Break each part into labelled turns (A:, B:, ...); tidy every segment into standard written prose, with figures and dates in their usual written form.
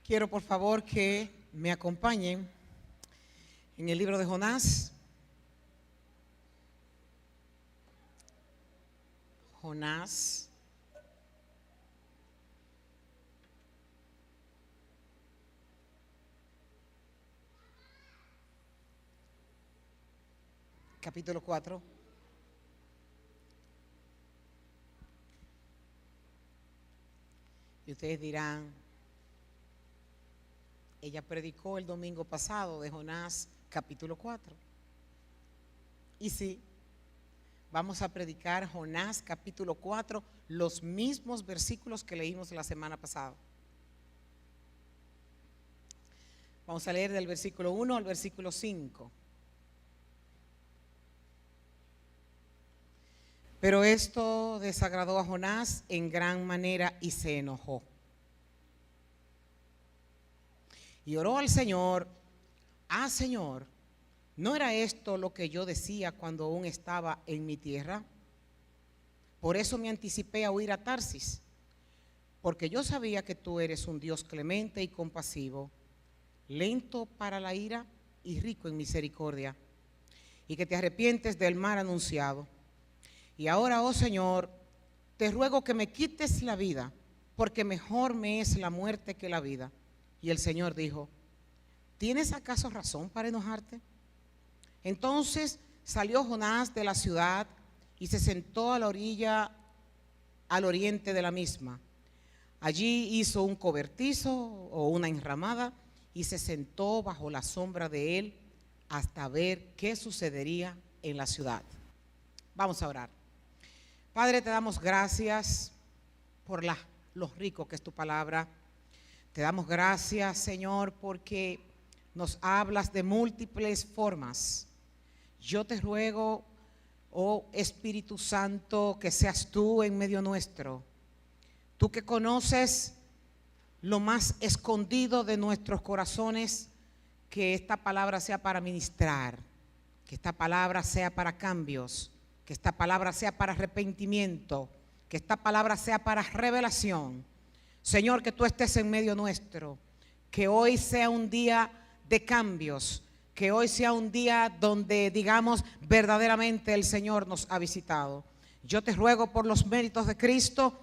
A: Quiero por favor que me acompañen en el libro de Jonás. Jonás. Capítulo 4. Y ustedes dirán, ella predicó el domingo pasado de Jonás capítulo 4. Y sí, vamos a predicar Jonás capítulo 4, los mismos versículos que leímos la semana pasada. Vamos a leer del versículo 1 al versículo 5. Pero esto desagradó a Jonás en gran manera y se enojó. Y oró al Señor: Señor, ¿no era esto lo que yo decía cuando aún estaba en mi tierra? Por eso me anticipé a huir a Tarsis, porque yo sabía que tú eres un Dios clemente y compasivo, lento para la ira y rico en misericordia, y que te arrepientes del mal anunciado. Y ahora, oh Señor, te ruego que me quites la vida, porque mejor me es la muerte que la vida. Y el Señor dijo: ¿tienes acaso razón para enojarte? Entonces salió Jonás de la ciudad y se sentó a la orilla, al oriente de la misma. Allí hizo un cobertizo o una enramada y se sentó bajo la sombra de él hasta ver qué sucedería en la ciudad. Vamos a orar. Padre, te damos gracias por lo rico que es tu palabra. Te damos gracias, Señor, porque nos hablas de múltiples formas. Yo te ruego, oh Espíritu Santo, que seas tú en medio nuestro. Tú que conoces lo más escondido de nuestros corazones, que esta palabra sea para ministrar, que esta palabra sea para cambios, que esta palabra sea para arrepentimiento, que esta palabra sea para revelación. Señor, que tú estés en medio nuestro, que hoy sea un día de cambios, que hoy sea un día donde digamos verdaderamente el Señor nos ha visitado. Yo te ruego por los méritos de Cristo,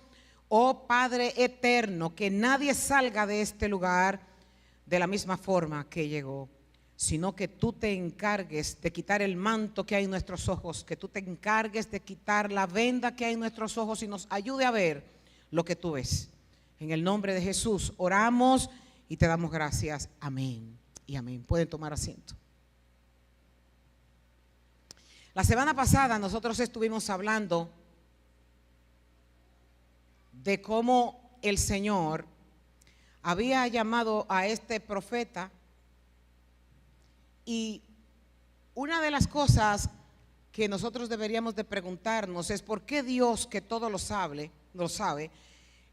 A: oh Padre eterno, que nadie salga de este lugar de la misma forma que llegó, sino que tú te encargues de quitar el manto que hay en nuestros ojos, que tú te encargues de quitar la venda que hay en nuestros ojos y nos ayude a ver lo que tú ves. En el nombre de Jesús oramos y te damos gracias. Amén y amén. Pueden tomar asiento. La semana pasada nosotros estuvimos hablando de cómo el Señor había llamado a este profeta, y una de las cosas que nosotros deberíamos de preguntarnos es por qué Dios, que todo lo sabe,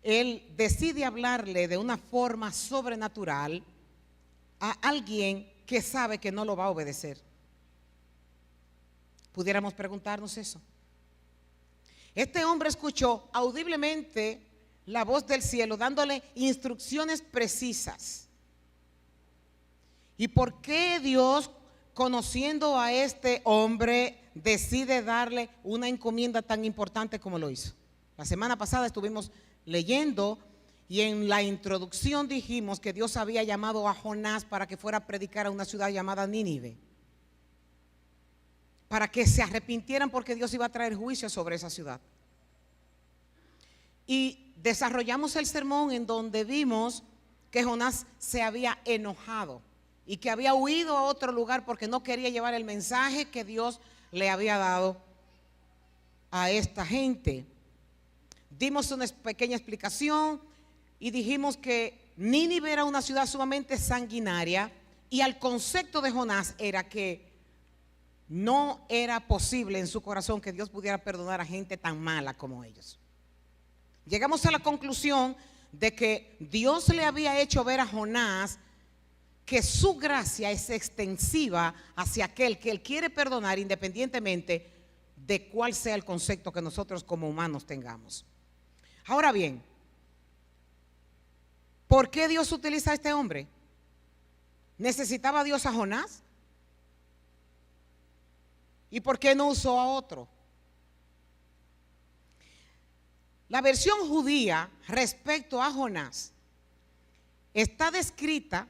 A: Él decide hablarle de una forma sobrenatural a alguien que sabe que no lo va a obedecer. Pudiéramos preguntarnos eso. Este hombre escuchó audiblemente la voz del cielo dándole instrucciones precisas. ¿Y por qué Dios, conociendo a este hombre, decide darle una encomienda tan importante como lo hizo? La semana pasada estuvimos leyendo y en la introducción dijimos que Dios había llamado a Jonás para que fuera a predicar a una ciudad llamada Nínive, para que se arrepintieran porque Dios iba a traer juicio sobre esa ciudad. Y desarrollamos el sermón en donde vimos que Jonás se había enojado y que había huido a otro lugar porque no quería llevar el mensaje que Dios le había dado a esta gente. Dimos una pequeña explicación y dijimos que Nínive era una ciudad sumamente sanguinaria, y al concepto de Jonás era que no era posible en su corazón que Dios pudiera perdonar a gente tan mala como ellos. Llegamos a la conclusión de que Dios le había hecho ver a Jonás que su gracia es extensiva hacia aquel que Él quiere perdonar, independientemente de cuál sea el concepto que nosotros como humanos tengamos. Ahora bien, ¿Por qué Dios utiliza a este hombre? ¿Necesitaba Dios a Jonás? ¿Y por qué no usó a otro? La versión judía respecto a Jonás está descrita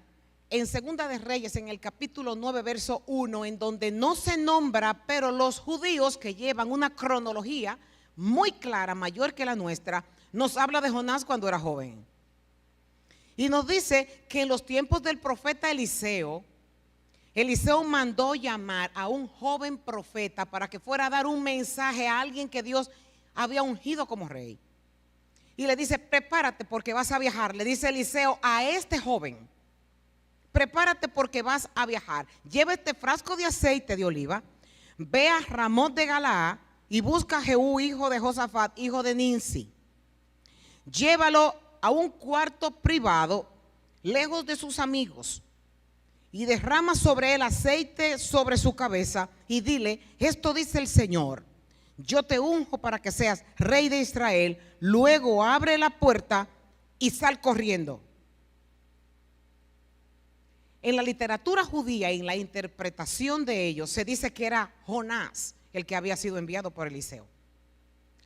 A: en Segunda de Reyes, en el capítulo 9, verso 1, en donde no se nombra, pero los judíos, que llevan una cronología muy clara, mayor que la nuestra, nos habla de Jonás cuando era joven. Y nos dice que en los tiempos del profeta Eliseo, Eliseo mandó llamar a un joven profeta para que fuera a dar un mensaje a alguien que Dios había ungido como rey. Y le dice, prepárate porque vas a viajar. Le dice Eliseo a este joven, prepárate porque vas a viajar. Lleva este frasco de aceite de oliva, ve a Ramot de Galaad y busca a Jehú, hijo de Josafat, hijo de Ninsi. Llévalo a un cuarto privado, lejos de sus amigos, y derrama sobre él aceite sobre su cabeza y dile, esto dice el Señor, yo te unjo para que seas rey de Israel. Luego abre la puerta y sal corriendo. En la literatura judía y en la interpretación de ellos se dice que era Jonás el que había sido enviado por Eliseo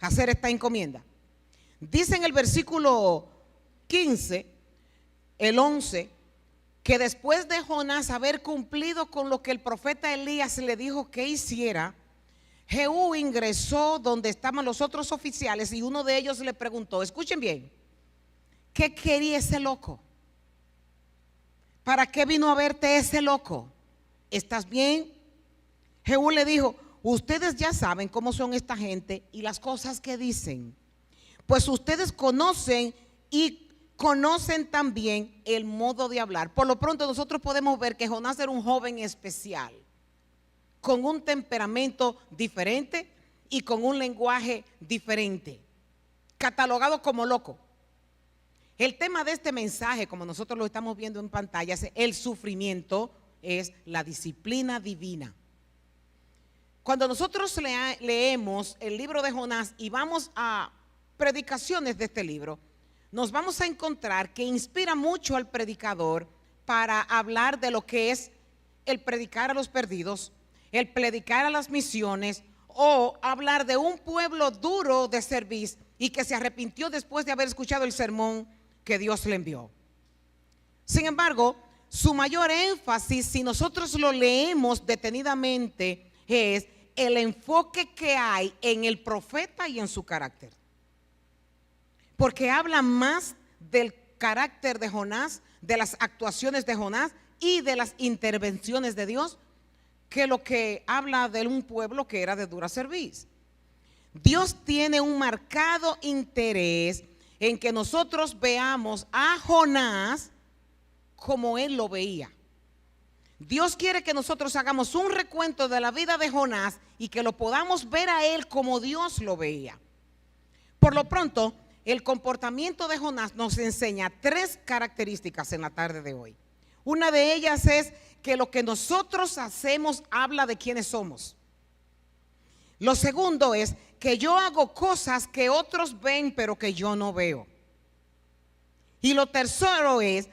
A: a hacer esta encomienda. Dice en el versículo 15, el 11, que después de Jonás haber cumplido con lo que el profeta Elías le dijo que hiciera, Jehú ingresó donde estaban los otros oficiales y uno de ellos le preguntó, escuchen bien, ¿qué quería ese loco? ¿Para qué vino a verte ese loco? ¿Estás bien? Jehú le dijo, ustedes ya saben cómo son esta gente y las cosas que dicen, pues ustedes conocen y conocen también el modo de hablar. Por lo pronto nosotros podemos ver que Jonás era un joven especial, con un temperamento diferente y con un lenguaje diferente, catalogado como loco. El tema de este mensaje, como nosotros lo estamos viendo en pantalla, es el sufrimiento, es la disciplina divina. Cuando nosotros leemos el libro de Jonás y vamos a predicaciones de este libro, nos vamos a encontrar que inspira mucho al predicador para hablar de lo que es el predicar a los perdidos, el predicar a las misiones, o hablar de un pueblo duro de servir y que se arrepintió después de haber escuchado el sermón que Dios le envió. Sin embargo, su mayor énfasis, si nosotros lo leemos detenidamente, es el enfoque que hay en el profeta y en su carácter. Porque habla más del carácter de Jonás, de las actuaciones de Jonás y de las intervenciones de Dios, que lo que habla de un pueblo que era de dura cerviz. Dios tiene un marcado interés en que nosotros veamos a Jonás como él lo veía. Dios quiere que nosotros hagamos un recuento de la vida de Jonás y que lo podamos ver a él como Dios lo veía. Por lo pronto, el comportamiento de Jonás nos enseña 3 características en la tarde de hoy. Una de ellas es que lo que nosotros hacemos habla de quiénes somos. Lo segundo es que yo hago cosas que otros ven pero que yo no veo. Y lo tercero es,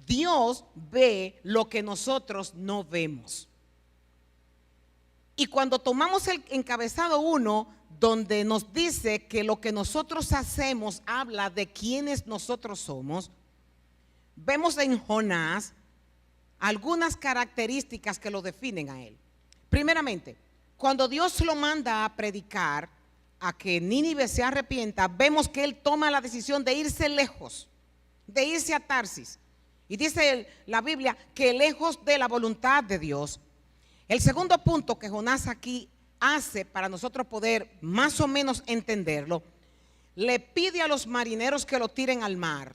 A: Dios ve lo que nosotros no vemos. Y cuando tomamos el encabezado 1, donde nos dice que lo que nosotros hacemos habla de quiénes nosotros somos, vemos en Jonás algunas características que lo definen a él. Primeramente, cuando Dios lo manda a predicar, a que Nínive se arrepienta, vemos que él toma la decisión de irse lejos, de irse a Tarsis. Y dice la Biblia que lejos de la voluntad de Dios. El segundo punto que Jonás aquí hace para nosotros poder más o menos entenderlo, le pide a los marineros que lo tiren al mar.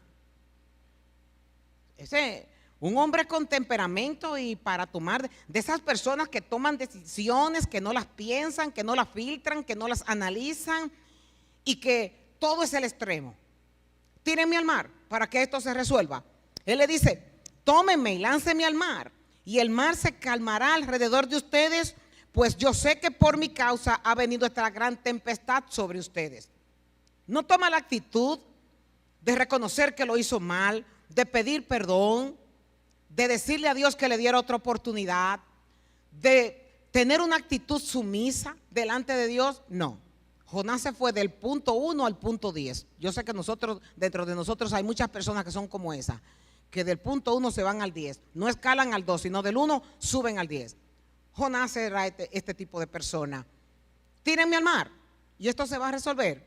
A: Un hombre con temperamento y para tomar, de esas personas que toman decisiones, que no las piensan, que no las filtran, que no las analizan y que todo es el extremo. Tírenme al mar para que esto se resuelva. Él le dice, tómenme y láncenme al mar y el mar se calmará alrededor de ustedes, pues yo sé que por mi causa ha venido esta gran tempestad sobre ustedes. No toma la actitud de reconocer que lo hizo mal, de pedir perdón, de decirle a Dios que le diera otra oportunidad, de tener una actitud sumisa delante de Dios. No. Jonás se fue del punto 1 al punto 10. Yo sé que dentro de nosotros hay muchas personas que son como esa, que del punto 1 se van al 10. No escalan al 2, sino del 1 suben al 10. Jonás era este tipo de persona. Tírenme al mar y esto se va a resolver.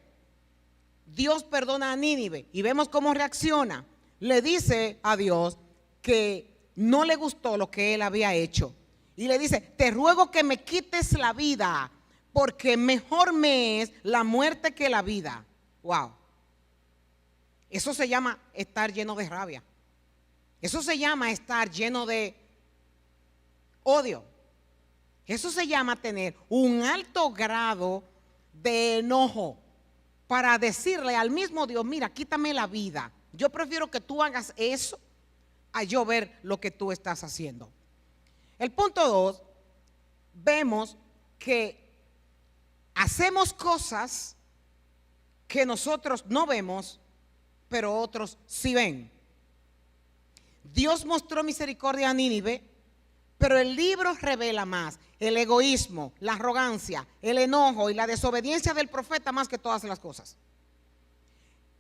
A: Dios perdona a Nínive y vemos cómo reacciona. Le dice a Dios que no le gustó lo que él había hecho. Y le dice, te ruego que me quites la vida, porque mejor me es la muerte que la vida. Wow. Eso se llama estar lleno de rabia. Eso se llama estar lleno de odio. Eso se llama tener un alto grado de enojo para decirle al mismo Dios, mira, quítame la vida. Yo prefiero que tú hagas eso a yo ver lo que tú estás haciendo. El punto 2, vemos que hacemos cosas que nosotros no vemos, pero otros sí ven. Dios mostró misericordia a Nínive, pero el libro revela más el egoísmo, la arrogancia, el enojo y la desobediencia del profeta más que todas las cosas.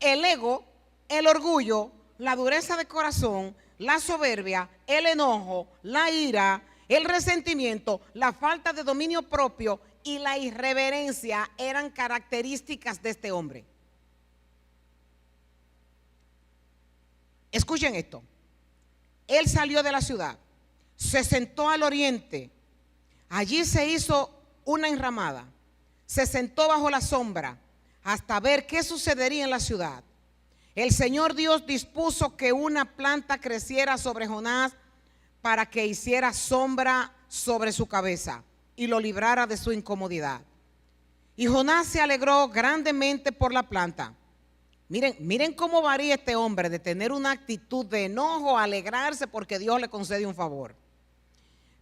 A: El ego, el orgullo, la dureza de corazón, la soberbia, el enojo, la ira, el resentimiento, la falta de dominio propio y la irreverencia eran características de este hombre. Escuchen esto. Él salió de la ciudad, se sentó al oriente, allí se hizo una enramada, se sentó bajo la sombra hasta ver qué sucedería en la ciudad. El Señor Dios dispuso que una planta creciera sobre Jonás para que hiciera sombra sobre su cabeza y lo librara de su incomodidad. Y Jonás se alegró grandemente por la planta. Miren cómo varía este hombre de tener una actitud de enojo a alegrarse porque Dios le concede un favor.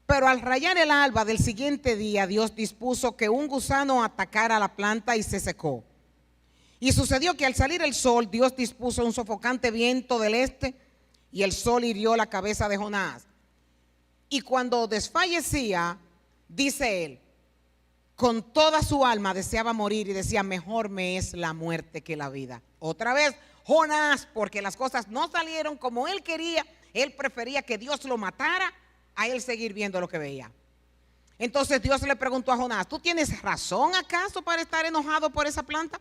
A: Pero al rayar el alba del siguiente día, Dios dispuso que un gusano atacara la planta y se secó. Y sucedió que al salir el sol, Dios dispuso un sofocante viento del este y el sol hirió la cabeza de Jonás. Y cuando desfallecía, dice él, con toda su alma deseaba morir y decía, mejor me es la muerte que la vida. Otra vez, Jonás, porque las cosas no salieron como él quería, él prefería que Dios lo matara a él seguir viendo lo que veía. Entonces Dios le preguntó a Jonás, ¿tú tienes razón acaso para estar enojado por esa planta?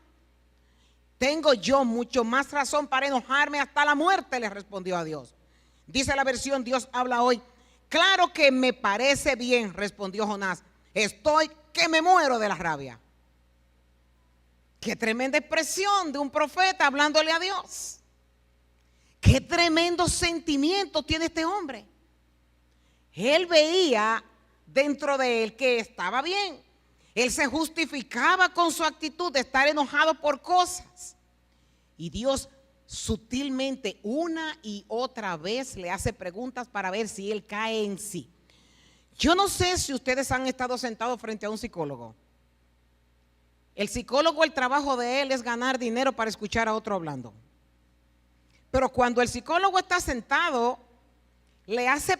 A: Tengo yo mucho más razón para enojarme hasta la muerte, le respondió a Dios. Dice la versión Dios habla hoy. Claro que me parece bien, respondió Jonás. Estoy que me muero de la rabia. Qué tremenda expresión de un profeta hablándole a Dios. Qué tremendo sentimiento tiene este hombre. Él veía dentro de él que estaba bien. Él se justificaba con su actitud de estar enojado por cosas. Y Dios sutilmente una y otra vez le hace preguntas para ver si él cae en sí. Yo no sé si ustedes han estado sentados frente a un psicólogo. El psicólogo, el trabajo de él es ganar dinero para escuchar a otro hablando. Pero cuando el psicólogo está sentado, le hace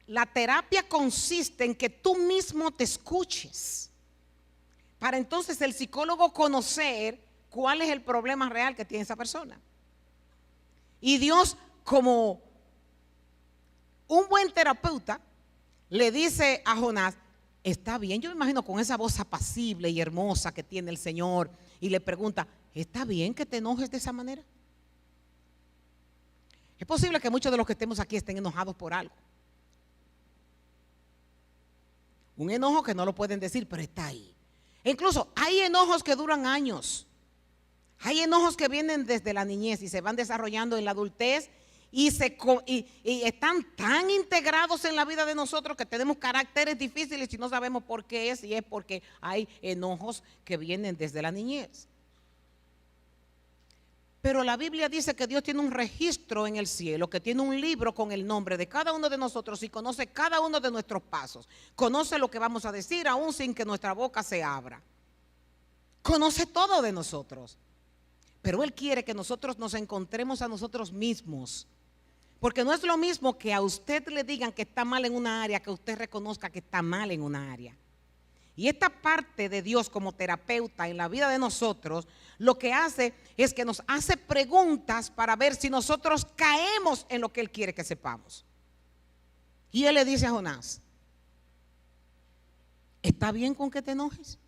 A: la terapia consiste en que tú mismo te escuches, para entonces el psicólogo conocer cuál es el problema real que tiene esa persona. Y Dios, como un buen terapeuta, le dice a Jonás, está bien, yo me imagino con esa voz apacible y hermosa que tiene el Señor, y le pregunta, ¿está bien que te enojes de esa manera? Es posible que muchos de los que estemos aquí estén enojados por algo. Un enojo que no lo pueden decir, pero está ahí. E incluso hay enojos que duran años. Hay enojos que vienen desde la niñez y se van desarrollando en la adultez y están tan integrados en la vida de nosotros que tenemos caracteres difíciles y no sabemos por qué es, y es porque hay enojos que vienen desde la niñez. Pero la Biblia dice que Dios tiene un registro en el cielo, que tiene un libro con el nombre de cada uno de nosotros y conoce cada uno de nuestros pasos. Conoce lo que vamos a decir aún sin que nuestra boca se abra. Conoce todo de nosotros. Pero Él quiere que nosotros nos encontremos a nosotros mismos. Porque no es lo mismo que a usted le digan que está mal en una área, que usted reconozca que está mal en una área. Y esta parte de Dios como terapeuta en la vida de nosotros, lo que hace es que nos hace preguntas para ver si nosotros caemos en lo que Él quiere que sepamos. Y Él le dice a Jonás: ¿está bien con que te enojes?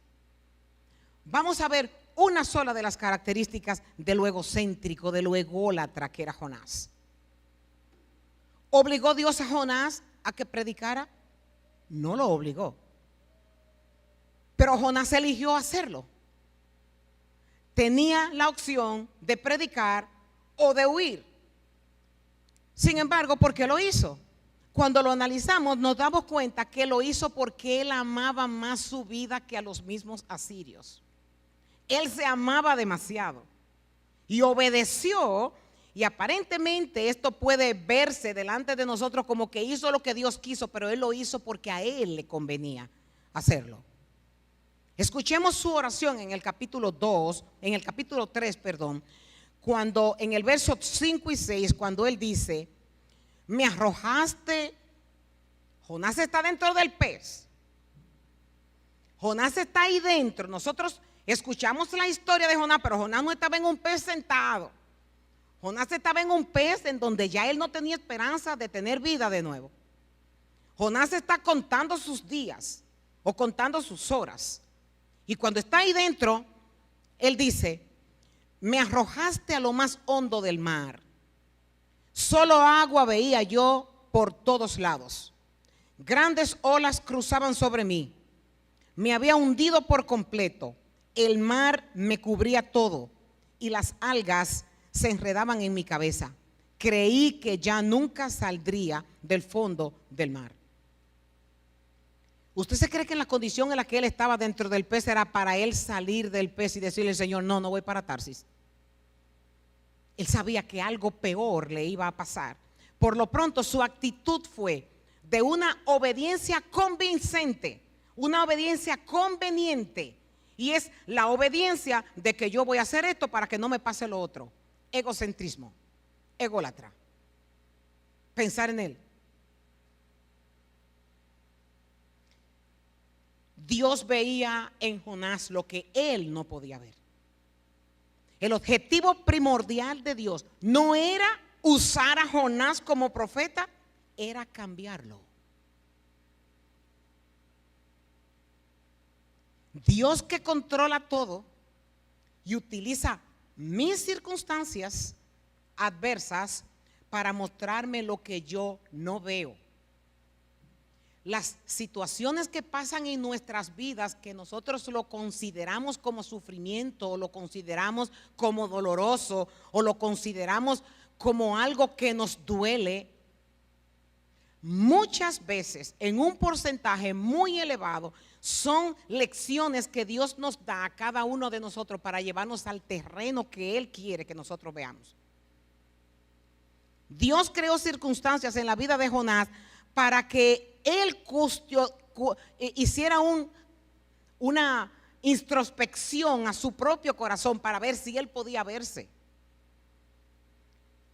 A: Vamos a ver una sola de las características de lo egocéntrico, de lo ególatra que era Jonás. ¿Obligó Dios a Jonás a que predicara? No lo obligó. Pero Jonás eligió hacerlo. Tenía la opción de predicar o de huir. Sin embargo, ¿por qué lo hizo? Cuando lo analizamos, nos damos cuenta que lo hizo porque él amaba más su vida que a los mismos asirios. Él se amaba demasiado y obedeció. Y aparentemente esto puede verse delante de nosotros como que hizo lo que Dios quiso, pero Él lo hizo porque a Él le convenía hacerlo. Escuchemos su oración en el capítulo 3, cuando en el verso 5 y 6, cuando Él dice: me arrojaste. Jonás está dentro del pez. Jonás está ahí dentro. Nosotros escuchamos la historia de Jonás, pero Jonás no estaba en un pez sentado. Jonás estaba en un pez en donde ya él no tenía esperanza de tener vida de nuevo. Jonás está contando sus días o contando sus horas. Y cuando está ahí dentro, él dice: me arrojaste a lo más hondo del mar. Solo agua veía yo por todos lados. Grandes olas cruzaban sobre mí. Me había hundido por completo. El mar me cubría todo y las algas se enredaban en mi cabeza. Creí que ya nunca saldría del fondo del mar. ¿Usted se cree que en la condición en la que él estaba dentro del pez era para él salir del pez y decirle al Señor: no, no voy para Tarsis? Él sabía que algo peor le iba a pasar. Por lo pronto su actitud fue de una obediencia convincente, una obediencia conveniente. Y es la obediencia de que yo voy a hacer esto para que no me pase lo otro. Egocentrismo, ególatra. Pensar en Él. Dios veía en Jonás lo que él no podía ver. El objetivo primordial de Dios no era usar a Jonás como profeta, era cambiarlo. Dios, que controla todo y utiliza mis circunstancias adversas para mostrarme lo que yo no veo. Las situaciones que pasan en nuestras vidas, que nosotros lo consideramos como sufrimiento, o lo consideramos como doloroso, o lo consideramos como algo que nos duele, muchas veces, en un porcentaje muy elevado, son lecciones que Dios nos da a cada uno de nosotros para llevarnos al terreno que Él quiere que nosotros veamos. Dios creó circunstancias en la vida de Jonás para que él hiciera una introspección a su propio corazón para ver si él podía verse.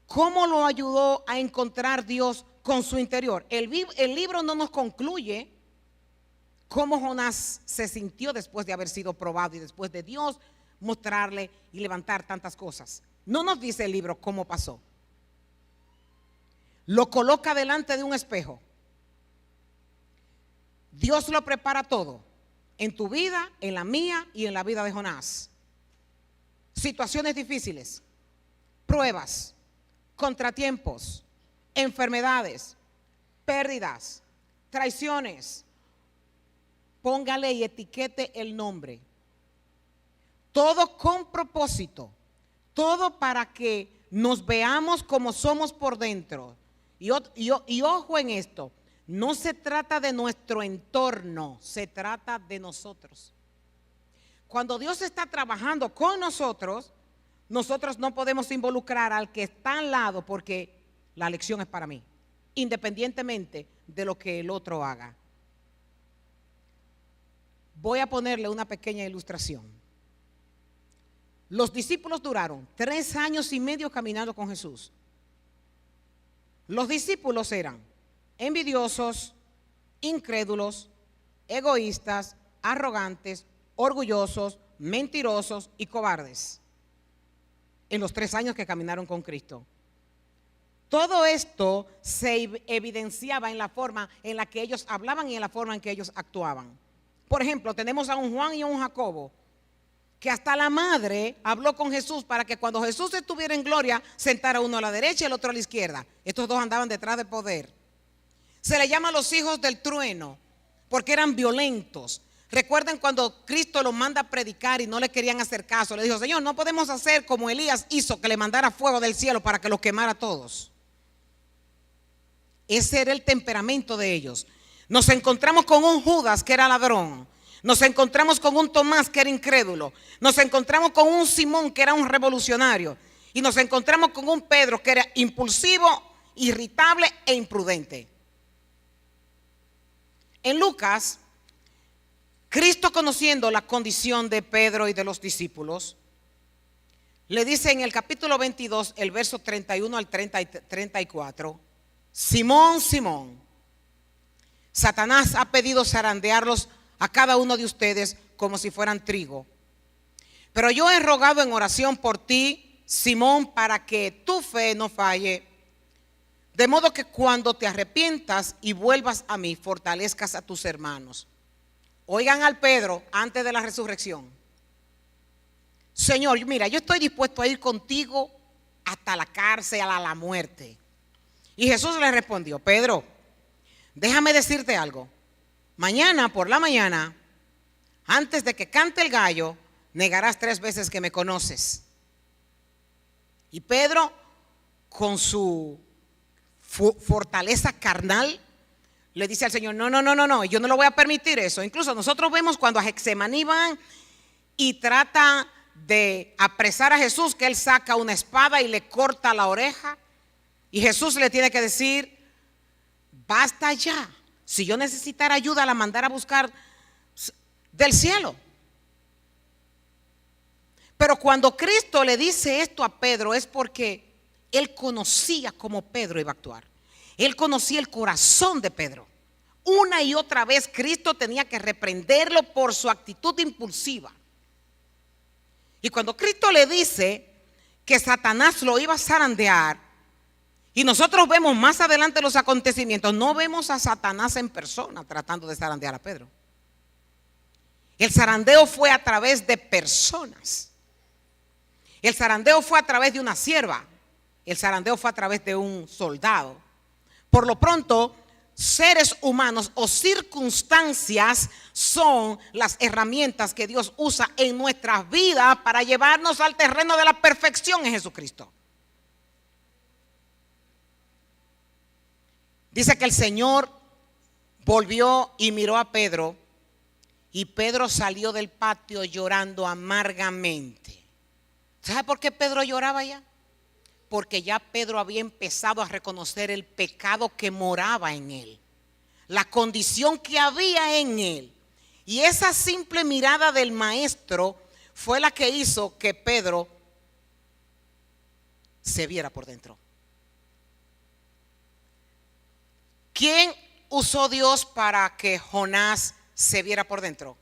A: ¿Cómo lo ayudó a encontrar Dios con su interior? El libro no nos concluye cómo Jonás se sintió después de haber sido probado y después de Dios mostrarle y levantar tantas cosas. No nos dice el libro cómo pasó. Lo coloca delante de un espejo. Dios lo prepara todo, en tu vida, en la mía y en la vida de Jonás. Situaciones difíciles, pruebas, contratiempos, enfermedades, pérdidas, traiciones. Póngale y etiquete el nombre. Todo con propósito, todo para que nos veamos como somos por dentro. Y ojo en esto. No se trata de nuestro entorno, se trata de nosotros. Cuando Dios está trabajando con nosotros, nosotros no podemos involucrar al que está al lado porque la lección es para mí, independientemente de lo que el otro haga. Voy a ponerle una pequeña ilustración. Los discípulos duraron 3 años y medio caminando con Jesús. Los discípulos eran envidiosos, incrédulos, egoístas, arrogantes, orgullosos, mentirosos y cobardes. En los 3 años que caminaron con Cristo. Todo esto se evidenciaba en la forma en la que ellos hablaban y en la forma en que ellos actuaban. Por ejemplo, tenemos a un Juan y a un Jacobo, que hasta la madre habló con Jesús para que cuando Jesús estuviera en gloria, sentara uno a la derecha y el otro a la izquierda. Estos dos andaban detrás de poder. Se le llama los hijos del trueno, porque eran violentos. Recuerden cuando Cristo los manda a predicar y no le querían hacer caso. Le dijo: Señor, no podemos hacer como Elías hizo, que le mandara fuego del cielo para que los quemara a todos. Ese era el temperamento de ellos. Nos encontramos con un Judas que era ladrón. Nos encontramos con un Tomás que era incrédulo. Nos encontramos con un Simón que era un revolucionario. Y nos encontramos con un Pedro que era impulsivo, irritable e imprudente. En Lucas, Cristo, conociendo la condición de Pedro y de los discípulos, le dice en el capítulo 22, el verso 31 al 34, Simón, Simón, Satanás ha pedido zarandearlos a cada uno de ustedes como si fueran trigo. Pero yo he rogado en oración por ti, Simón, para que tu fe no falle, de modo que cuando te arrepientas y vuelvas a mí, fortalezcas a tus hermanos. Oigan al Pedro antes de la resurrección: Señor, mira, yo estoy dispuesto a ir contigo hasta la cárcel, a la muerte. Y Jesús le respondió: Pedro, déjame decirte algo. Mañana por la mañana, antes de que cante el gallo, negarás 3 veces que me conoces. Y Pedro, con su fortaleza carnal, le dice al Señor: no, yo no lo voy a permitir eso. Incluso nosotros vemos cuando a Getsemaní van y trata de apresar a Jesús, que él saca una espada y le corta la oreja. Y Jesús le tiene que decir: basta ya. Si yo necesitara ayuda, la mandara a buscar del cielo. Pero cuando Cristo le dice esto a Pedro, es porque él conocía cómo Pedro iba a actuar. Él conocía el corazón de Pedro. Una y otra vez Cristo tenía que reprenderlo por su actitud impulsiva. Y cuando Cristo le dice que Satanás lo iba a zarandear, y nosotros vemos más adelante los acontecimientos, no vemos a Satanás en persona tratando de zarandear a Pedro. El zarandeo fue a través de personas. El zarandeo fue a través de una sierva. El zarandeo fue a través de un soldado. Por lo pronto, seres humanos o circunstancias son las herramientas que Dios usa en nuestras vidas para llevarnos al terreno de la perfección en Jesucristo. Dice que el Señor volvió y miró a Pedro, y Pedro salió del patio llorando amargamente. ¿Sabe por qué Pedro lloraba ya? Porque ya Pedro había empezado a reconocer el pecado que moraba en él, la condición que había en él. Y esa simple mirada del maestro fue la que hizo que Pedro se viera por dentro. ¿Quién usó Dios para que Jonás se viera por dentro?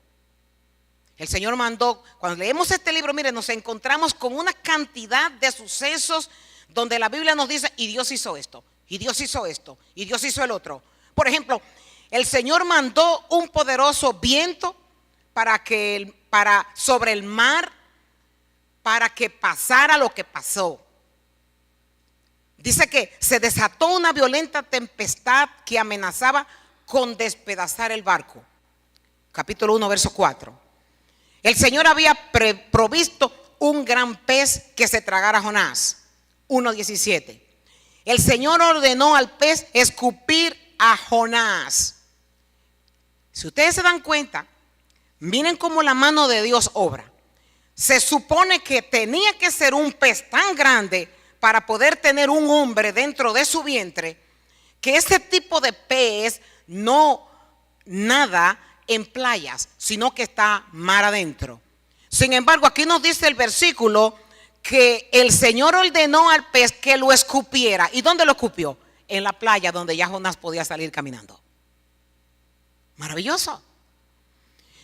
A: El Señor mandó. Cuando leemos este libro, miren, nos encontramos con una cantidad de sucesos donde la Biblia nos dice: y Dios hizo esto, y Dios hizo esto, y Dios hizo el otro. Por ejemplo, el Señor mandó un poderoso viento sobre el mar, para que pasara lo que pasó. Dice que se desató una violenta tempestad que amenazaba con despedazar el barco. Capítulo 1, verso 4. El Señor había provisto un gran pez que se tragara a Jonás. 1:17. El Señor ordenó al pez escupir a Jonás. Si ustedes se dan cuenta, miren cómo la mano de Dios obra. Se supone que tenía que ser un pez tan grande para poder tener un hombre dentro de su vientre, que ese tipo de pez no nada en playas, sino que está mar adentro. Sin embargo, aquí nos dice el versículo que el Señor ordenó al pez que lo escupiera. ¿Y dónde lo escupió? En la playa donde ya Jonás podía salir caminando. Maravilloso.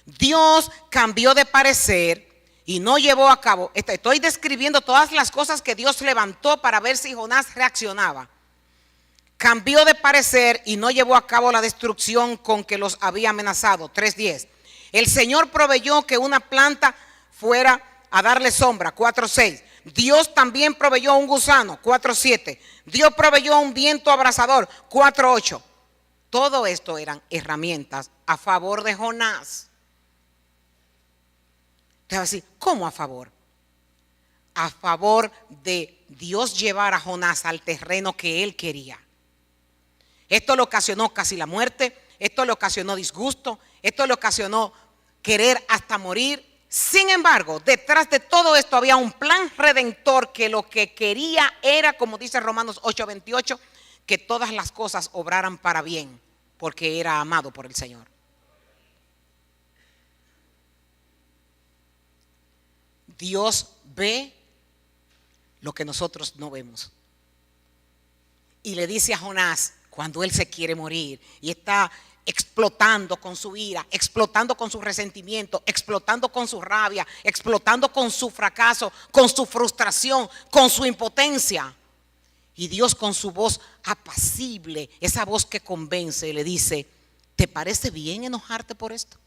A: Dios cambió de parecer y no llevó a cabo. Estoy describiendo todas las cosas que Dios levantó para ver si Jonás reaccionaba. Cambió de parecer y no llevó a cabo la destrucción con que los había amenazado. 3:10. El Señor proveyó que una planta fuera a darle sombra. 4:6. Dios también proveyó un gusano. 4:7. Dios proveyó un viento abrasador. 4:8. Todo esto eran herramientas a favor de Jonás. Te va a decir, ¿cómo a favor? A favor de Dios llevar a Jonás al terreno que él quería. Esto le ocasionó casi la muerte, esto le ocasionó disgusto, esto le ocasionó querer hasta morir. Sin embargo, detrás de todo esto había un plan redentor que lo que quería era, como dice Romanos 8:28, que todas las cosas obraran para bien, porque era amado por el Señor. Dios ve lo que nosotros no vemos. Y le dice a Jonás, cuando él se quiere morir y está explotando con su ira, explotando con su resentimiento, explotando con su rabia, explotando con su fracaso, con su frustración, con su impotencia. Y Dios con su voz apacible, esa voz que convence, le dice, ¿te parece bien enojarte por esto?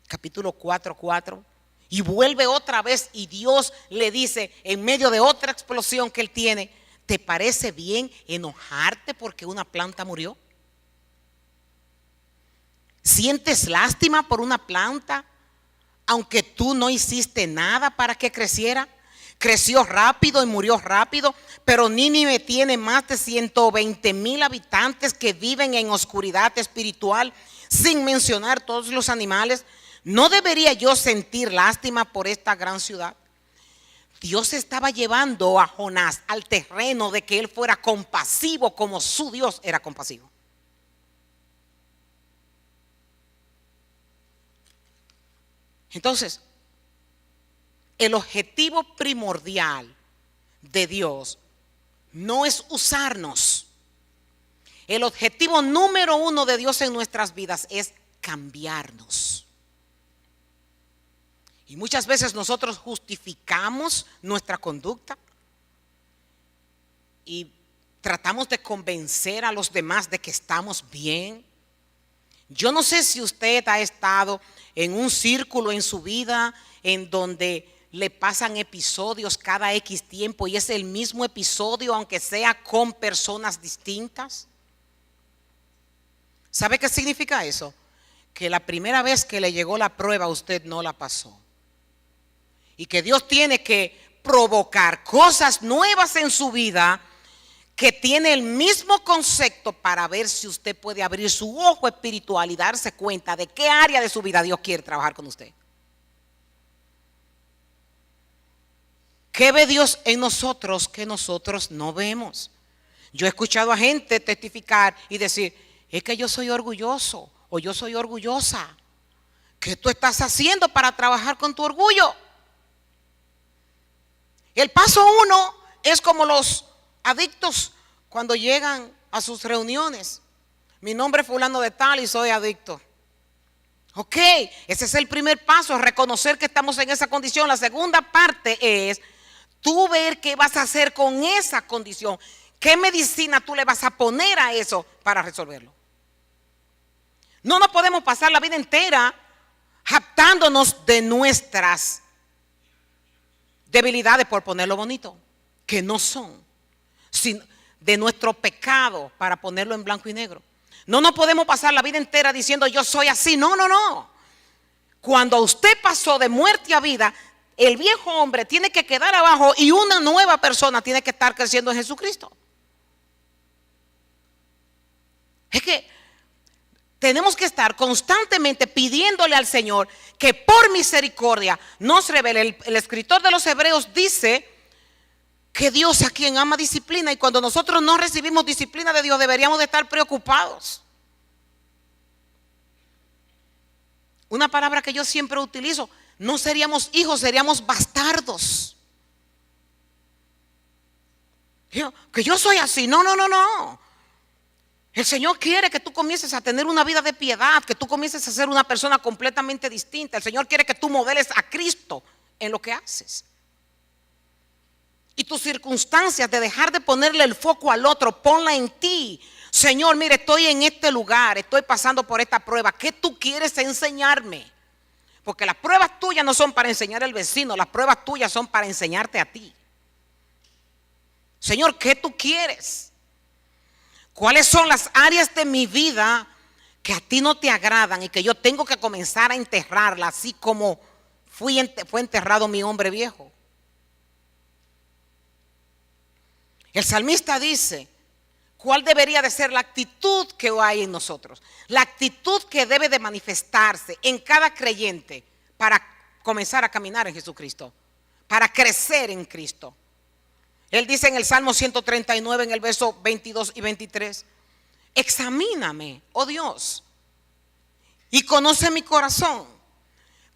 A: Capítulo 4:4. Y vuelve otra vez y Dios le dice en medio de otra explosión que él tiene, ¿te parece bien enojarte porque una planta murió? ¿Sientes lástima por una planta aunque tú no hiciste nada para que creciera? Creció rápido y murió rápido, pero Nínive tiene más de 120,000 habitantes que viven en oscuridad espiritual, sin mencionar todos los animales. ¿No debería yo sentir lástima por esta gran ciudad? Dios estaba llevando a Jonás al terreno de que él fuera compasivo como su Dios era compasivo. Entonces, el objetivo primordial de Dios no es usarnos. El objetivo número uno de Dios en nuestras vidas es cambiarnos. Y muchas veces nosotros justificamos nuestra conducta y tratamos de convencer a los demás de que estamos bien. Yo no sé si usted ha estado en un círculo en su vida en donde le pasan episodios cada X tiempo y es el mismo episodio aunque sea con personas distintas. ¿Sabe qué significa eso? Que la primera vez que le llegó la prueba usted no la pasó. Y que Dios tiene que provocar cosas nuevas en su vida que tiene el mismo concepto para ver si usted puede abrir su ojo espiritual y darse cuenta de qué área de su vida Dios quiere trabajar con usted. ¿Qué ve Dios en nosotros que nosotros no vemos? Yo he escuchado a gente testificar y decir, es que yo soy orgulloso o yo soy orgullosa. ¿Qué tú estás haciendo para trabajar con tu orgullo? El paso 1 es como los adictos cuando llegan a sus reuniones. Mi nombre es fulano de tal y soy adicto. Ok, ese es el primer paso, reconocer que estamos en esa condición. La segunda parte es tú ver qué vas a hacer con esa condición. ¿Qué medicina tú le vas a poner a eso para resolverlo? No nos podemos pasar la vida entera jactándonos de nuestras debilidades, por ponerlo bonito, que no son, sino de nuestro pecado, para ponerlo en blanco y negro. No nos podemos pasar la vida entera diciendo yo soy así. No, no, no. Cuando usted pasó de muerte a vida, el viejo hombre tiene que quedar abajo y una nueva persona tiene que estar creciendo en Jesucristo. Es que tenemos que estar constantemente pidiéndole al Señor que por misericordia nos revele. El escritor de los Hebreos dice que Dios a quien ama disciplina, y cuando nosotros no recibimos disciplina de Dios deberíamos de estar preocupados. Una palabra que yo siempre utilizo, no seríamos hijos, seríamos bastardos. Que yo soy así. No, no, no, no. El Señor quiere que tú comiences a tener una vida de piedad, que tú comiences a ser una persona completamente distinta. El Señor quiere que tú modeles a Cristo en lo que haces. Y tus circunstancias de dejar de ponerle el foco al otro, ponla en ti. Señor, mire, estoy en este lugar, estoy pasando por esta prueba. ¿Qué tú quieres enseñarme? Porque las pruebas tuyas no son para enseñar al vecino, las pruebas tuyas son para enseñarte a ti. Señor, ¿qué tú quieres? ¿Cuáles son las áreas de mi vida que a ti no te agradan y que yo tengo que comenzar a enterrarla, así como fue enterrado mi hombre viejo? El salmista dice, ¿cuál debería de ser la actitud que hay en nosotros? La actitud que debe de manifestarse en cada creyente para comenzar a caminar en Jesucristo, para crecer en Cristo. Él dice en el Salmo 139, en el verso 22 y 23, examíname, oh Dios, y conoce mi corazón.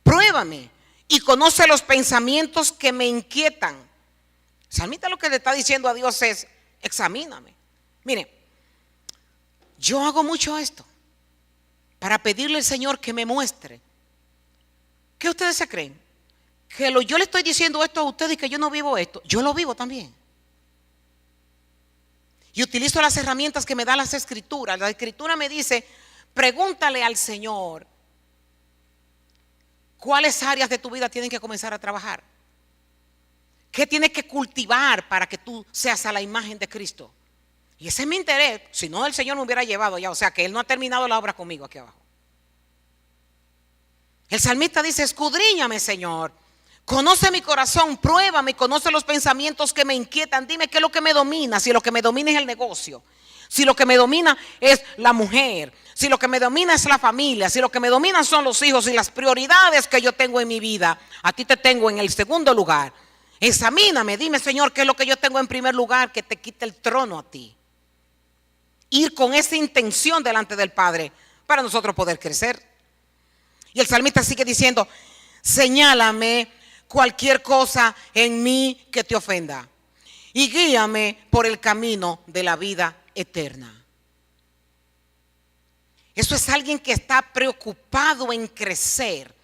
A: Pruébame y conoce los pensamientos que me inquietan. El salmista lo que le está diciendo a Dios es, examíname. Mire, yo hago mucho esto para pedirle al Señor que me muestre. ¿Qué ustedes se creen? Que yo le estoy diciendo esto a ustedes y que yo no vivo esto. Yo lo vivo también. Y utilizo las herramientas que me dan las escrituras. La escritura me dice, pregúntale al Señor cuáles áreas de tu vida tienen que comenzar a trabajar. ¿Qué tienes que cultivar para que tú seas a la imagen de Cristo? Y ese es mi interés. Si no, el Señor me hubiera llevado ya. O sea que Él no ha terminado la obra conmigo aquí abajo. El salmista dice, escudriñame, Señor. Conoce mi corazón, pruébame, conoce los pensamientos que me inquietan. Dime qué es lo que me domina. Si lo que me domina es el negocio, si lo que me domina es la mujer, si lo que me domina es la familia, si lo que me domina son los hijos y las prioridades que yo tengo en mi vida, a ti te tengo en el segundo lugar. Examíname, dime, Señor, qué es lo que yo tengo en primer lugar que te quite el trono a ti. Ir con esa intención delante del Padre para nosotros poder crecer. Y el salmista sigue diciendo, señálame cualquier cosa en mí que te ofenda y guíame por el camino de la vida eterna. Eso es alguien que está preocupado en crecer,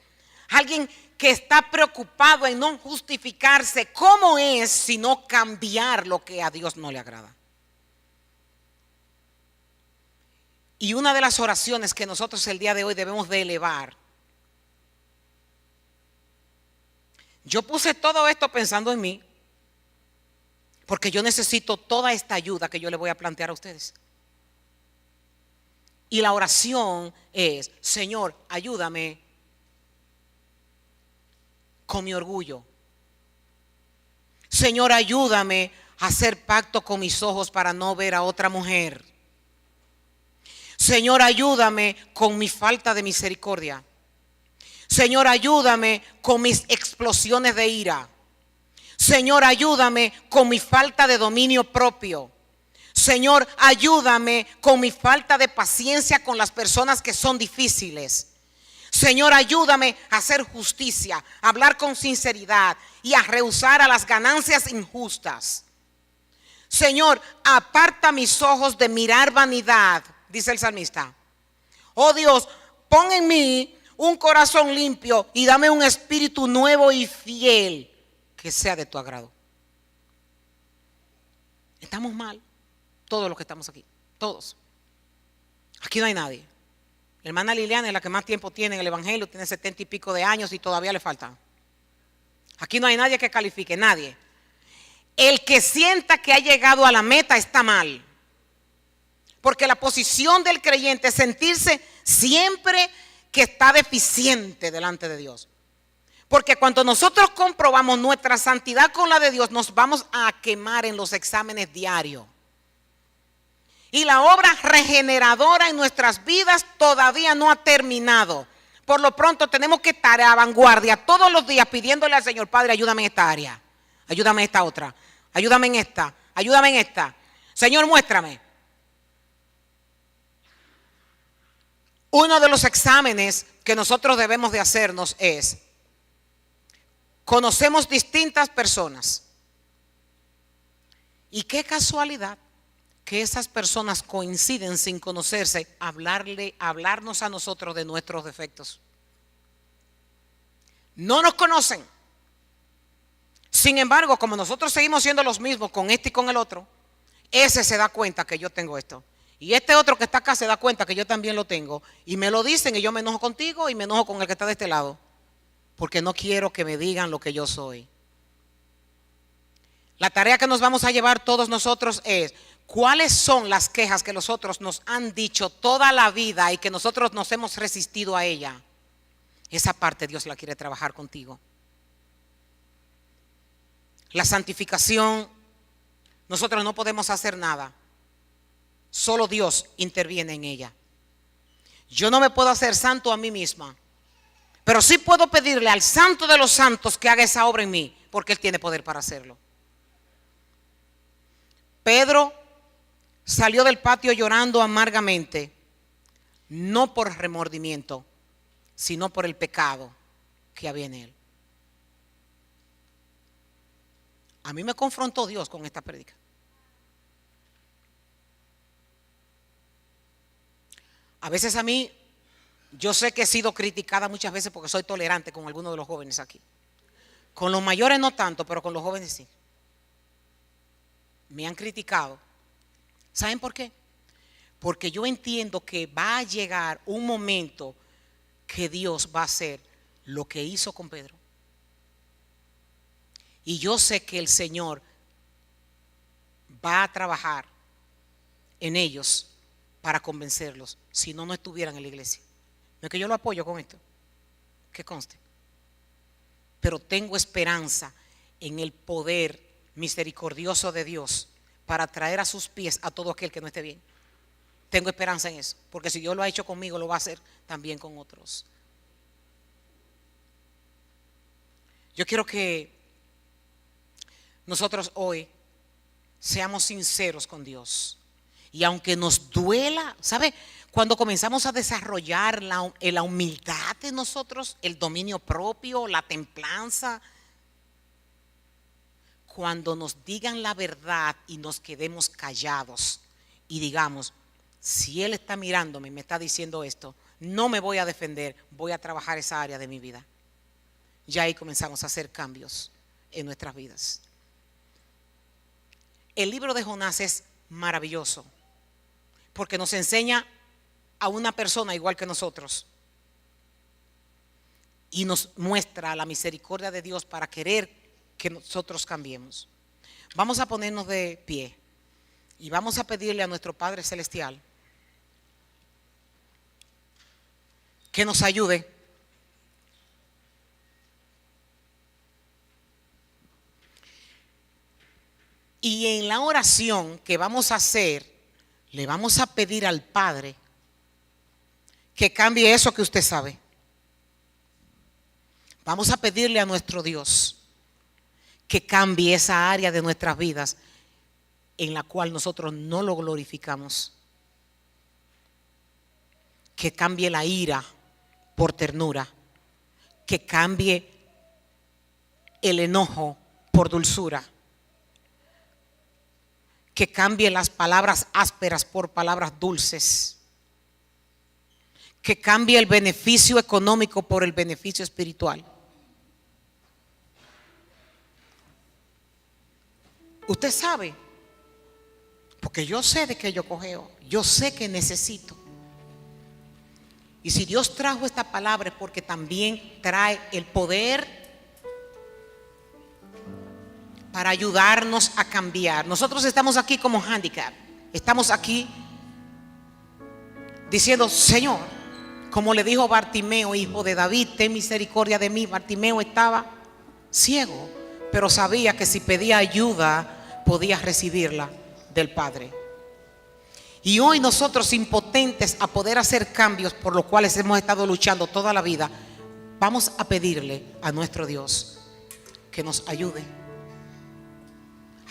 A: alguien que está preocupado en no justificarse cómo es, sino cambiar lo que a Dios no le agrada. Y una de las oraciones que nosotros el día de hoy debemos de elevar. Yo puse todo esto pensando en mí, porque yo necesito toda esta ayuda que yo le voy a plantear a ustedes. Y la oración es, Señor, ayúdame con mi orgullo. Señor, ayúdame a hacer pacto con mis ojos para no ver a otra mujer. Señor, ayúdame con mi falta de misericordia. Señor, ayúdame con mis explosiones de ira. Señor, ayúdame con mi falta de dominio propio. Señor, ayúdame con mi falta de paciencia con las personas que son difíciles. Señor, ayúdame a hacer justicia, a hablar con sinceridad y a rehusar a las ganancias injustas. Señor, aparta mis ojos de mirar vanidad, dice el salmista. Oh Dios, pon en mí un corazón limpio y dame un espíritu nuevo y fiel que sea de tu agrado. Estamos mal, todos los que estamos aquí, todos. Aquí no hay nadie. La hermana Liliana es la que más tiempo tiene en el evangelio, tiene 70 y pico de años y todavía le falta. Aquí no hay nadie que califique, nadie. El que sienta que ha llegado a la meta está mal. Porque la posición del creyente es sentirse siempre que está deficiente delante de Dios. Porque cuando nosotros comprobamos nuestra santidad con la de Dios, nos vamos a quemar en los exámenes diarios. Y la obra regeneradora en nuestras vidas todavía no ha terminado. Por lo pronto tenemos que estar a vanguardia todos los días pidiéndole al Señor, Padre, ayúdame en esta área, ayúdame en esta otra, ayúdame en esta, ayúdame en esta. Señor, muéstrame. Uno de los exámenes que nosotros debemos de hacernos es, conocemos distintas personas. Y qué casualidad que esas personas coinciden sin conocerse, hablarnos a nosotros de nuestros defectos. No nos conocen. Sin embargo, como nosotros seguimos siendo los mismos con este y con el otro, ese se da cuenta que yo tengo esto. Y este otro que está acá se da cuenta que yo también lo tengo. Y me lo dicen y yo me enojo contigo y me enojo con el que está de este lado. Porque no quiero que me digan lo que yo soy. La tarea que nos vamos a llevar todos nosotros es: ¿cuáles son las quejas que los otros nos han dicho toda la vida y que nosotros nos hemos resistido a ella? Esa parte Dios la quiere trabajar contigo. La santificación, nosotros no podemos hacer nada. Solo Dios interviene en ella. Yo no me puedo hacer santo a mí misma, pero sí puedo pedirle al Santo de los Santos que haga esa obra en mí, porque Él tiene poder para hacerlo. Pedro salió del patio llorando amargamente, no por remordimiento, sino por el pecado que había en él. A mí me confrontó Dios con esta prédica. A veces a mí, yo sé que he sido criticada muchas veces porque soy tolerante con algunos de los jóvenes aquí. Con los mayores no tanto, pero con los jóvenes sí. Me han criticado. ¿Saben por qué? Porque yo entiendo que va a llegar un momento que Dios va a hacer lo que hizo con Pedro. Y yo sé que el Señor va a trabajar en ellos para convencerlos, si no, no estuvieran en la iglesia. No es que yo lo apoyo con esto, que conste. Pero tengo esperanza en el poder misericordioso de Dios para traer a sus pies a todo aquel que no esté bien. Tengo esperanza en eso, porque si Dios lo ha hecho conmigo, lo va a hacer también con otros. Yo quiero que nosotros hoy seamos sinceros con Dios. Y aunque nos duela, ¿sabe? Cuando comenzamos a desarrollar la humildad de nosotros, el dominio propio, la templanza, cuando nos digan la verdad y nos quedemos callados y digamos: si Él está mirándome y me está diciendo esto, no me voy a defender, voy a trabajar esa área de mi vida. Ya ahí comenzamos a hacer cambios en nuestras vidas. El libro de Jonás es maravilloso porque nos enseña a una persona igual que nosotros y nos muestra la misericordia de Dios para querer que nosotros cambiemos. Vamos a ponernos de pie y vamos a pedirle a nuestro Padre Celestial que nos ayude y en la oración que vamos a hacer le vamos a pedir al Padre que cambie eso que usted sabe. Vamos a pedirle a nuestro Dios que cambie esa área de nuestras vidas en la cual nosotros no lo glorificamos. Que cambie la ira por ternura. Que cambie el enojo por dulzura. Que cambie las palabras ásperas por palabras dulces. Que cambie el beneficio económico por el beneficio espiritual. Usted sabe, porque yo sé de que yo cojeo, yo sé que necesito. Y si Dios trajo esta palabra es porque también trae el poder para ayudarnos a cambiar. Nosotros estamos aquí como handicap. Estamos aquí diciendo: Señor, como le dijo Bartimeo, hijo de David, ten misericordia de mí. Bartimeo estaba ciego, pero sabía que si pedía ayuda podía recibirla del Padre. Y hoy nosotros, impotentes a poder hacer cambios por los cuales hemos estado luchando toda la vida, vamos a pedirle a nuestro Dios que nos ayude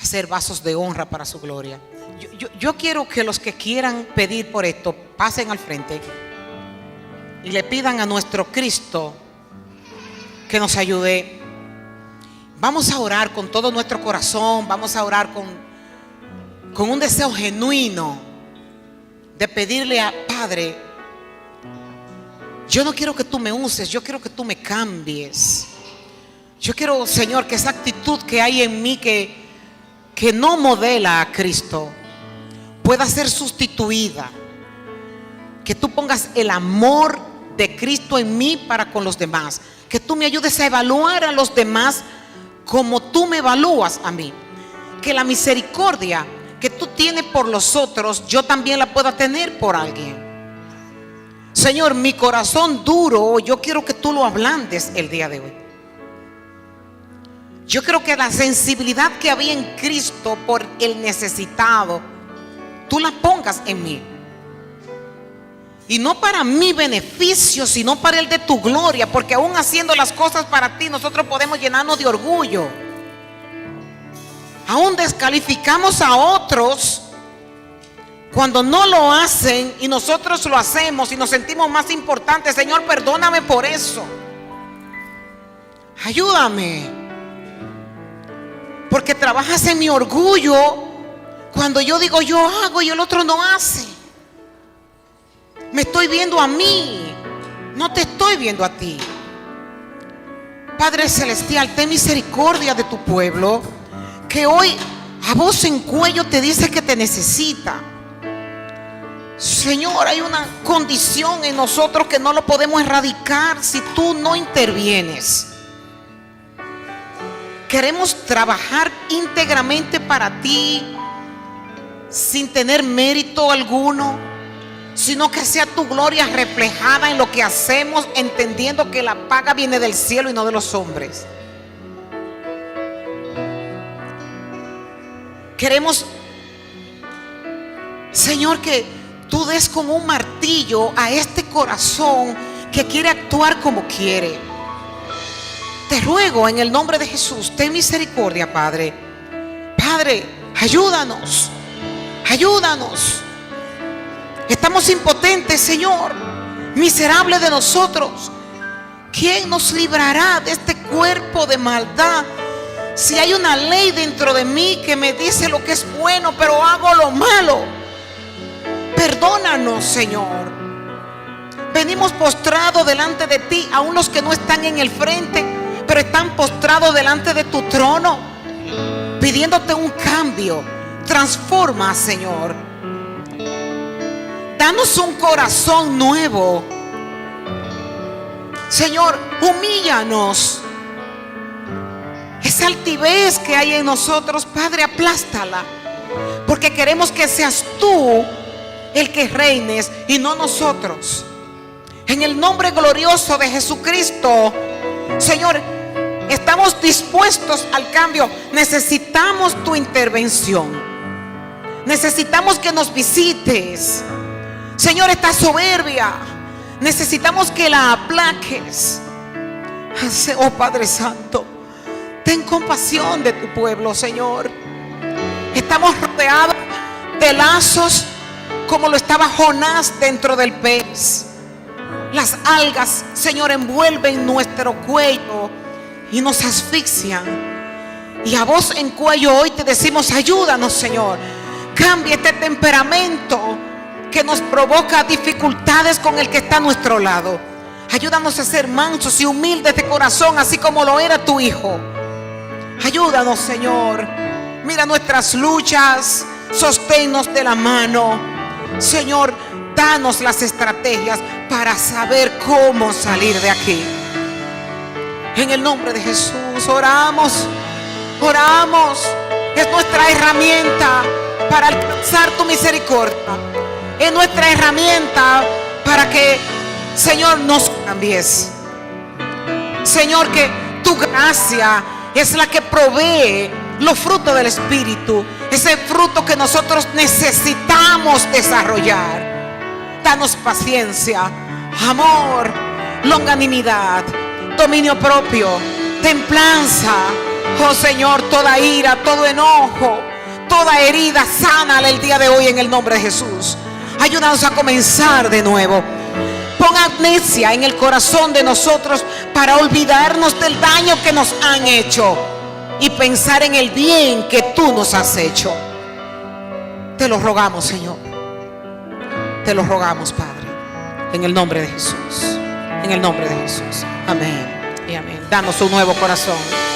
A: a ser vasos de honra para su gloria. Yo quiero que los que quieran pedir por esto pasen al frente y le pidan a nuestro Cristo que nos ayude Vamos a orar con todo nuestro corazón. Vamos a orar con un deseo genuino de pedirle a Padre, yo no quiero que tú me uses, yo quiero que tú me cambies. Yo quiero, Señor, que esa actitud que hay en mí que no modela a Cristo pueda ser sustituida. Que tú pongas el amor de Cristo en mí para con los demás. Que tú me ayudes a evaluar a los demás como tú me evalúas a mí. Que la misericordia que tú tienes por los otros, yo también la pueda tener por alguien. Señor, mi corazón duro, yo quiero que tú lo ablandes el día de hoy. Yo creo que la sensibilidad que había en Cristo por el necesitado, tú la pongas en mí. Y no para mi beneficio, sino para el de tu gloria. Porque aún haciendo las cosas para ti, nosotros podemos llenarnos de orgullo. Aún descalificamos a otros cuando no lo hacen y nosotros lo hacemos y nos sentimos más importantes. Señor, perdóname por eso. Ayúdame. Porque trabajas en mi orgullo cuando yo digo yo hago y el otro no hace. Me estoy viendo a mí, no te estoy viendo a ti. Padre celestial, ten misericordia de tu pueblo, que hoy a voz en cuello te dice que te necesita. Señor, hay una condición en nosotros que no lo podemos erradicar si tú no intervienes. Queremos trabajar íntegramente para ti, sin tener mérito alguno, sino que sea tu gloria reflejada en lo que hacemos, entendiendo que la paga viene del cielo y no de los hombres. Queremos, Señor, que tú des como un martillo a este corazón que quiere actuar como quiere. Te ruego en el nombre de Jesús, ten misericordia, Padre. Padre, ayúdanos, ayúdanos. Estamos impotentes, Señor, miserables de nosotros. ¿Quién nos librará de este cuerpo de maldad? Si hay una ley dentro de mí que me dice lo que es bueno, pero hago lo malo. Perdónanos, Señor. Venimos postrados delante de ti, aún los que no están en el frente, pero están postrados delante de tu trono, pidiéndote un cambio. Transforma, Señor. Danos un corazón nuevo. Señor, humíllanos. Esa altivez que hay en nosotros, Padre, aplástala. Porque queremos que seas tú el que reines y no nosotros. En el nombre glorioso de Jesucristo, Señor, estamos dispuestos al cambio. Necesitamos tu intervención. Necesitamos que nos visites. Señor, esta soberbia necesitamos que la aplaques. Oh Padre Santo, ten compasión de tu pueblo, Señor. Estamos rodeados de lazos como lo estaba Jonás dentro del pez. Las algas, Señor, envuelven nuestro cuello y nos asfixian. Y a voz en cuello hoy te decimos: ayúdanos, Señor. Cambia este temperamento que nos provoca dificultades con el que está a nuestro lado. Ayúdanos a ser mansos y humildes de corazón, así como lo era tu Hijo. Ayúdanos, Señor. Mira nuestras luchas, sosténnos de la mano. Señor, danos las estrategias para saber cómo salir de aquí. En el nombre de Jesús oramos, oramos. Es nuestra herramienta para alcanzar tu misericordia. Es nuestra herramienta para que, Señor, nos cambies. Señor, que tu gracia es la que provee los frutos del Espíritu. Ese fruto que nosotros necesitamos desarrollar. Danos paciencia, amor, longanimidad, dominio propio, templanza. Oh Señor, toda ira, todo enojo, toda herida, sánala el día de hoy en el nombre de Jesús. Ayúdanos a comenzar de nuevo. Pon amnesia en el corazón de nosotros para olvidarnos del daño que nos han hecho. y pensar en el bien que tú nos has hecho. Te lo rogamos, Señor. Te lo rogamos, Padre, en el nombre de Jesús. En el nombre de Jesús. Amén y amén. Danos un nuevo corazón.